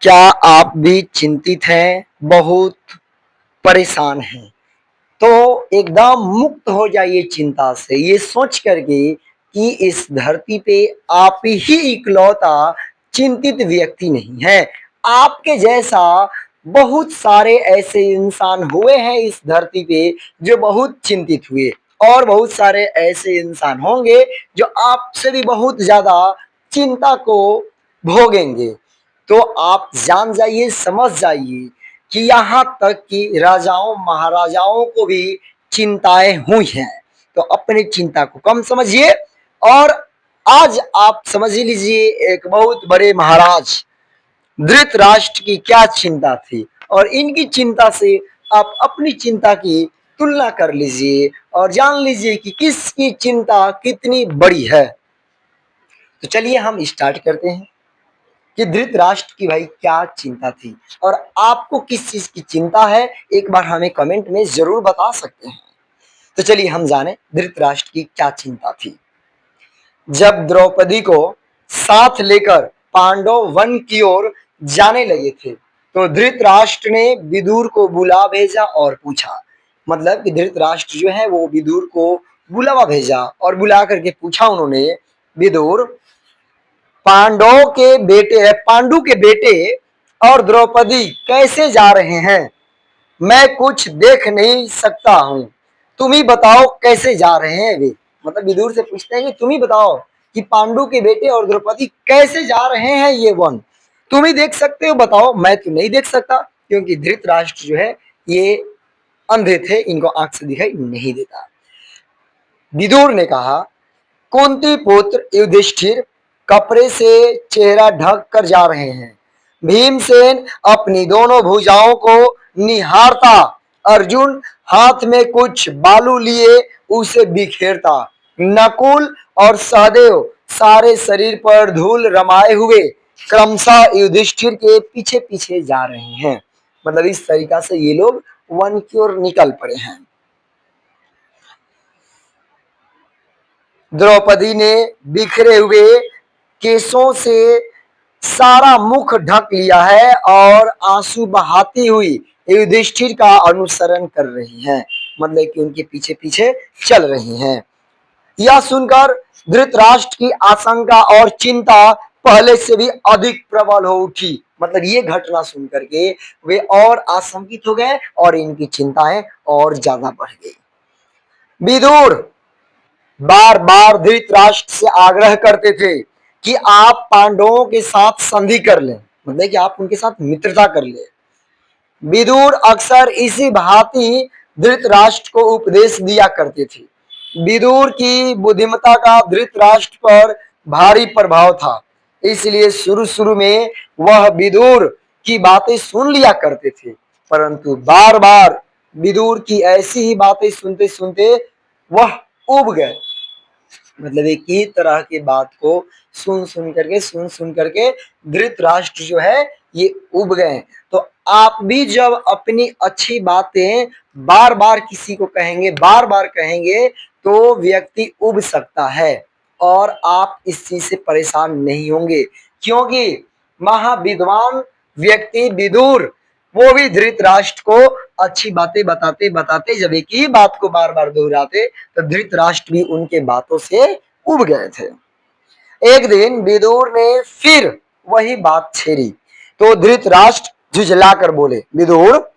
क्या आप भी चिंतित हैं, बहुत परेशान हैं? तो एकदम मुक्त हो जाइए चिंता से, ये सोच करके कि इस धरती पे आप ही इकलौता चिंतित व्यक्ति नहीं है। आपके जैसा बहुत सारे ऐसे इंसान हुए हैं इस धरती पे जो बहुत चिंतित हुए, और बहुत सारे ऐसे इंसान होंगे जो आपसे भी बहुत ज्यादा चिंता को भोगेंगे। तो आप जान जाइए, समझ जाइए कि यहाँ तक कि राजाओं महाराजाओं को भी चिंताएं हुई हैं। तो अपनी चिंता को कम समझिए। और आज आप समझ लीजिए, एक बहुत बड़े महाराज धृतराष्ट्र की क्या चिंता थी, और इनकी चिंता से आप अपनी चिंता की तुलना कर लीजिए और जान लीजिए कि किसकी चिंता कितनी बड़ी है। तो चलिए हम स्टार्ट करते हैं कि धृतराष्ट्र की भाई क्या चिंता थी, और आपको किस चीज की चिंता है एक बार हमें कमेंट में जरूर बता सकते हैं। तो चलिए हम जाने धृतराष्ट्र की क्या चिंता थी। जब द्रौपदी को साथ लेकर पांडव वन की ओर जाने लगे थे, तो धृतराष्ट्र ने विदुर को बुला भेजा और पूछा। मतलब कि धृतराष्ट्र जो है वो विदुर को बुलावा भेजा और बुला करके पूछा उन्होंने, विदुर, पांडु के बेटे और द्रौपदी कैसे जा रहे हैं? मैं कुछ देख नहीं सकता हूँ, तुम ही बताओ कैसे जा रहे हैं वे। मतलब विदुर से पूछते हैं कि तुम ही बताओ कि पांडु के बेटे और द्रौपदी कैसे जा रहे हैं ये वन, तुम ही देख सकते हो, बताओ, मैं तो नहीं देख सकता, क्योंकि धृतराष्ट्र जो है ये अंधे थे, इनको आंख से दिखाई नहीं देता। विदुर ने कहा, कुंती पुत्र युधिष्ठिर कपड़े से चेहरा ढक कर जा रहे हैं। भीमसेन अपनी दोनों भुजाओं को निहारता, अर्जुन हाथ में कुछ बालू लिए उसे बिखेरता, नकुल और सहदेव सारे शरीर पर धूल रमाए हुए क्रमशः युधिष्ठिर के पीछे पीछे जा रहे हैं। मतलब इस तरीका से ये लोग वन की ओर निकल पड़े हैं। द्रौपदी ने बिखरे हुए केसों से सारा मुख ढक लिया है और आंसू बहाती हुई युधिष्ठिर का अनुसरण कर रही हैं। मतलब कि उनके पीछे पीछे चल रही हैं। यह सुनकर धृतराष्ट्र की आशंका और चिंता पहले से भी अधिक प्रबल हो उठी। मतलब ये घटना सुनकर के वे और आशंकित हो गए और इनकी चिंताएं और ज्यादा बढ़ गई। विदुर बार बार धृतराष्ट्र से आग्रह करते थे कि आप पांडवों के साथ संधि कर लें, मतलब कि आप उनके साथ मित्रता कर लें। विदुर अक्सर इसी भांति धृतराष्ट्र को उपदेश दिया करते थे। विदुर की बुद्धिमत्ता का धृतराष्ट्र पर भारी प्रभाव था, इसलिए शुरू शुरू में वह विदुर की बातें सुन लिया करते थे, परंतु बार बार विदुर की ऐसी ही बातें सुनते सुनते वह उब गए। मतलब एक ही तरह की बात को सुन सुन करके धृतराष्ट्र जो है ये उब गए। तो आप भी जब अपनी अच्छी बातें बार बार किसी को कहेंगे, बार बार कहेंगे, तो व्यक्ति उब सकता है, और आप इस चीज से परेशान नहीं होंगे, क्योंकि महाविद्वान व्यक्ति विदुर वो भी धृतराष्ट्र को अच्छी बातें बताते बताते जब एक ही बात को बार बार दोहराते, तो धृतराष्ट्र भी उनके बातों से उब गए थे। एक दिन विदुर ने फिर वही बात छेड़ी, तो धृतराष्ट्र झुझलाकर बोले, विदुर,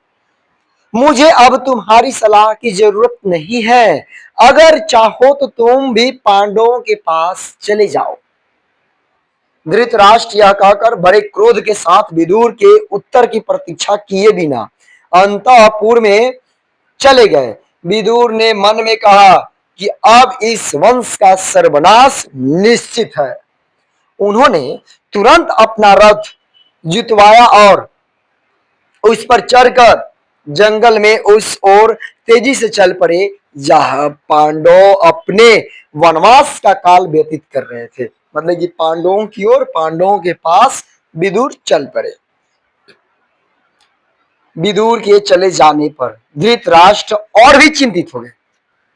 मुझे अब तुम्हारी सलाह की जरूरत नहीं है, अगर चाहो तो तुम भी पांडवों के पास चले जाओ। धृतराष्ट्र यह कहकर बड़े क्रोध के साथ विदुर के उत्तर की प्रतीक्षा किए बिना अंतःपुर में चले गए। विदुर ने मन में कहा कि अब इस वंश का सर्वनाश निश्चित है। उन्होंने तुरंत अपना रथ जुतवाया और उस पर चढ़कर जंगल में उस ओर तेजी से चल पड़े जहां पांडव अपने वनवास का काल व्यतीत कर रहे थे। मतलब कि पांडवों की ओर, पांडवों के पास विदुर चल पड़े। विदुर के चले जाने पर धृतराष्ट्र और भी चिंतित हो गए।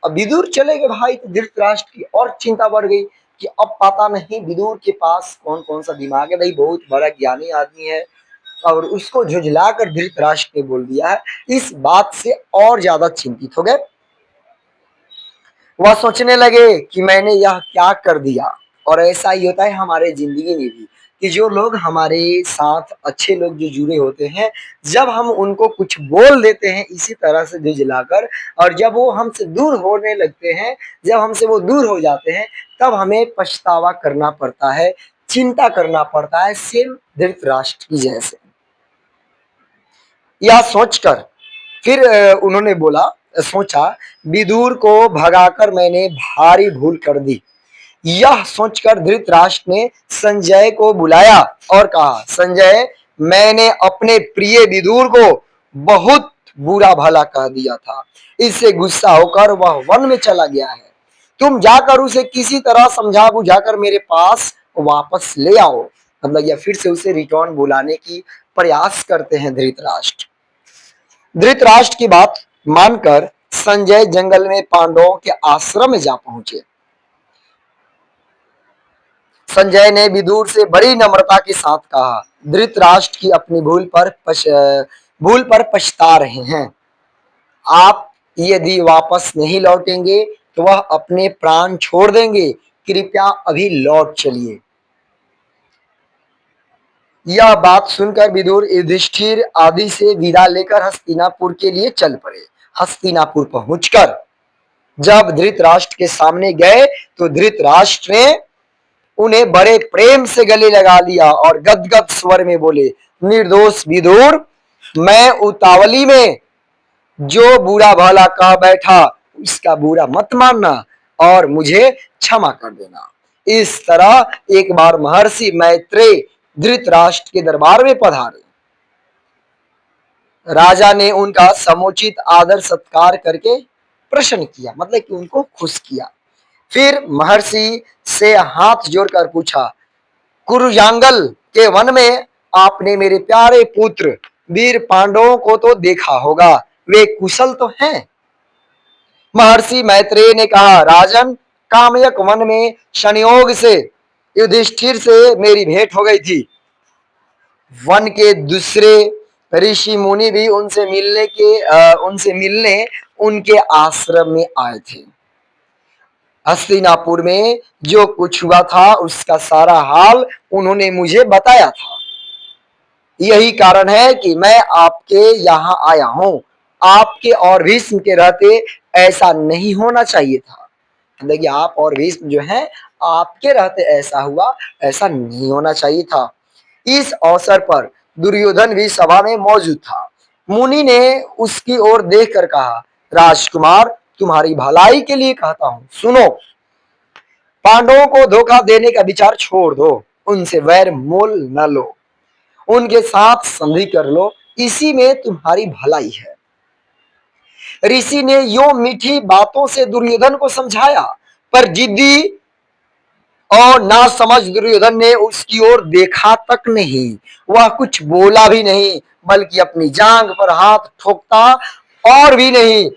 अब विदुर चले गए भाई, तो धृतराष्ट्र की और चिंता बढ़ गई कि अब पता नहीं विदुर के पास कौन कौन सा दिमाग है, भाई बहुत बड़ा ज्ञानी आदमी है, और उसको झुझलाकर धृतराष्ट्र ने बोल दिया है। इस बात से और ज्यादा चिंतित हो गए। वह सोचने लगे कि मैंने यह क्या कर दिया। और ऐसा ही होता है हमारे जिंदगी में भी कि जो लोग हमारे साथ अच्छे लोग जो जुड़े होते हैं, जब हम उनको कुछ बोल देते हैं इसी तरह से झुझलाकर, और जब वो हमसे दूर होने लगते हैं, जब हमसे वो दूर हो जाते हैं, तब हमें पछतावा करना पड़ता है, चिंता करना पड़ता है, सेम धृतराष्ट्र की जैसे। यह सोचकर फिर उन्होंने सोचा, विदुर को भगाकर मैंने भारी भूल कर दी। यह सोचकर धृतराष्ट्र ने संजय को बुलाया और कहा, संजय, मैंने अपने प्रिय विदुर को बहुत बुरा भला कह दिया था। इससे गुस्सा होकर वह वन में चला गया है। तुम जाकर उसे किसी तरह समझा बुझाकर मेरे पास वापस ले आओ। मतलब यह फिर से उसे रिटर्न बुलाने की प्रयास करते हैं धृतराष्ट्र। धृतराष्ट्र की बात मानकर संजय जंगल में पांडवों के आश्रम में जा पहुंचे। संजय ने विदुर से बड़ी नम्रता के साथ कहा, धृतराष्ट्र की अपनी भूल पर पछता रहे हैं। आप यदि वापस नहीं लौटेंगे तो वह अपने प्राण छोड़ देंगे। कृपया अभी लौट चलिए। यह बात सुनकर विदुर युधिष्ठिर आदि से विदा लेकर हस्तिनापुर के लिए चल पड़े। हस्तिनापुर पहुंचकर जब धृतराष्ट्र के सामने गए तो धृतराष्ट्र ने उन्हें बड़े प्रेम से गले लगा लिया और गदगद स्वर में बोले, निर्दोष विदुर, मैं उतावली में जो बुरा भला कह बैठा उसका बुरा मत मानना और मुझे क्षमा कर देना। इस तरह एक बार महर्षि मैत्रेय धृतराष्ट्र के दरबार में पधारे। राजा ने उनका समुचित आदर सत्कार करके प्रसन्न किया, मतलब कि उनको खुश किया। फिर महर्षि से हाथ जोड़कर पूछा, कुरुजांगल के वन में आपने मेरे प्यारे पुत्र वीर पांडवों को तो देखा होगा, वे कुशल तो हैं? महर्षि मैत्रेय ने कहा, राजन, कामयक वन में संयोग से युधिष्ठिर से मेरी भेंट हो गई थी। वन के दूसरे ऋषि मुनि भी उनसे मिलने उनके आश्रम में आए थे। हस्तिनापुर में जो कुछ हुआ था उसका सारा हाल उन्होंने मुझे बताया था। यही कारण है कि मैं आपके यहाँ आया हूँ। आपके और भीष्म के रहते ऐसा नहीं होना चाहिए था। देखिए, आप और भीष्म जो है आपके रहते ऐसा हुआ, ऐसा नहीं होना चाहिए था। इस अवसर पर दुर्योधन भी सभा में मौजूद था। मुनि ने उसकी ओर देखकर कहा, राजकुमार, तुम्हारी भलाई के लिए कहता हूँ, सुनो। पांडवों को धोखा देने का विचार छोड़ दो, उनसे वैर मोल न लो, उनके साथ संधि कर लो, इसी में तुम्हारी भलाई है। ऋषि ने यो मीठी बातों से दुर्योधन को समझाया, पर जिद्दी और ना समझ दुर्योधन ने उसकी ओर देखा तक नहीं। वह कुछ बोला भी नहीं, बल्कि अपनी जांघ पर हाथ ठोकता और भी नहीं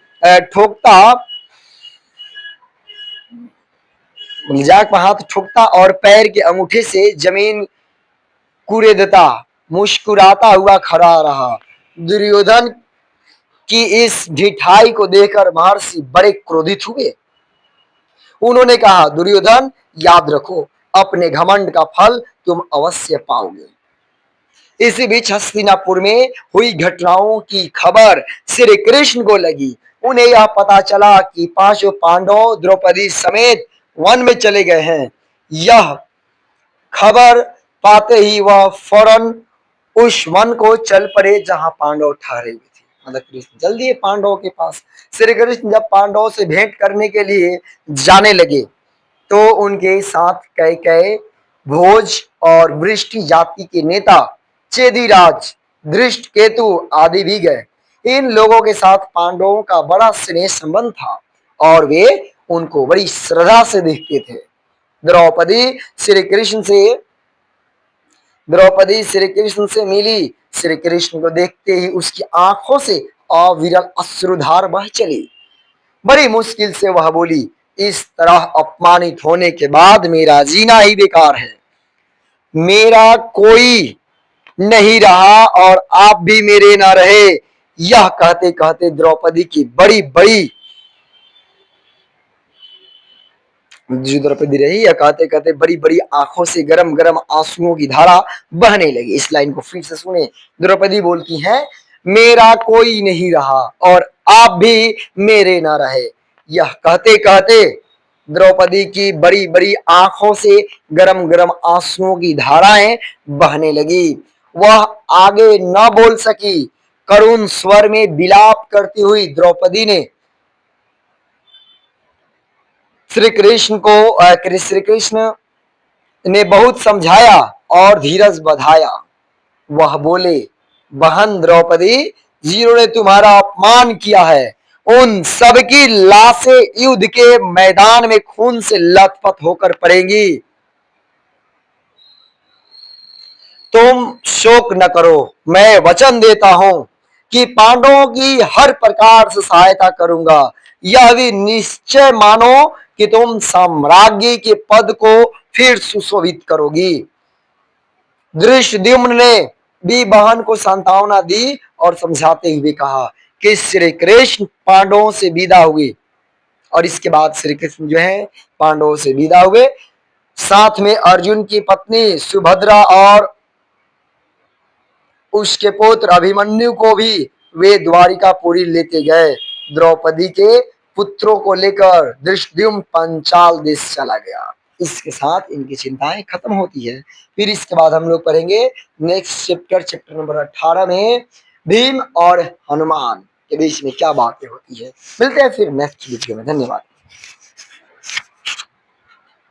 ठोकता जांघ पर हाथ ठोकता और पैर के अंगूठे से जमीन कुरेदता मुस्कुराता हुआ खड़ा रहा। दुर्योधन की इस ढिठाई को देखकर महर्षि बड़े क्रोधित हुए। उन्होंने कहा, दुर्योधन, याद रखो, अपने घमंड का फल तुम अवश्य पाओगे। इसी बीच हस्तिनापुर में हुई घटनाओं की खबर श्री कृष्ण को लगी। उन्हें यह पता चला कि पांचों पांडव द्रौपदी समेत वन में चले गए हैं। यह खबर पाते ही वह फौरन उस वन को चल पड़े जहां पांडव ठहरे हुए थे। मतलब कृष्ण जल्दी पांडवों के पास। श्री कृष्ण जब पांडवों से भेंट करने के लिए जाने लगे तो उनके साथ कैकेयी, भोज और वृष्टि जाति के नेता चेदीराज, धृष्टकेतु आदि भी गए। इन लोगों के साथ पांडवों का बड़ा स्नेह संबंध था और वे उनको बड़ी श्रद्धा से देखते थे। द्रौपदी श्री कृष्ण से मिली। श्री कृष्ण को देखते ही उसकी आंखों से अविरल अश्रुधार बह चली। बड़ी मुश्किल से वह बोली, इस तरह अपमानित होने के बाद मेरा जीना ही बेकार है। मेरा कोई नहीं रहा और आप भी मेरे ना रहे। यह कहते कहते द्रौपदी की बड़ी बड़ी जो द्रौपदी रही, यह कहते कहते बड़ी बड़ी आंखों से गरम गरम आंसुओं की धारा बहने लगी। इस लाइन को फिर से सुने। द्रौपदी बोलती हैं, मेरा कोई नहीं रहा और आप भी मेरे ना रहे। यह कहते कहते द्रौपदी की बड़ी बड़ी आंखों से गरम गरम आंसुओं की धाराएं बहने लगी। वह आगे न बोल सकी। करुण स्वर में विलाप करती हुई द्रौपदी ने श्री कृष्ण ने बहुत समझाया और धीरज बधाया। वह बोले, बहन द्रौपदी, जिन्होंने तुम्हारा अपमान किया है, उन सबकी लाशें युद्ध के मैदान में खून से लथपथ होकर पड़ेंगी। तुम शोक न करो। मैं वचन देता हूं कि पांडवों की हर प्रकार से सहायता करूंगा। यह भी निश्चय मानो कि तुम साम्राज्य के पद को फिर सुशोभित करोगी। धृष्टद्युम्न ने भी बहन को सांत्वना दी और समझाते हुए कहा कि श्री कृष्ण पांडवों से विदा हुए। और इसके बाद श्री कृष्ण जो है पांडवों से विदा हुए। साथ में अर्जुन की पत्नी सुभद्रा और उसके पुत्र अभिमन्यु को भी वे द्वारिकापुरी लेते गए। द्रौपदी के पुत्रों को लेकर धृष्टद्युम्न पांचाल देश चला गया। इसके साथ इनकी चिंताएं खत्म होती है। फिर इसके बाद हम लोग पढ़ेंगे नेक्स्ट चैप्टर नंबर 18 में भीम और हनुमान के बीच में क्या बातें होती है। मिलते हैं फिर नेक्स्ट वीडियो में। धन्यवाद।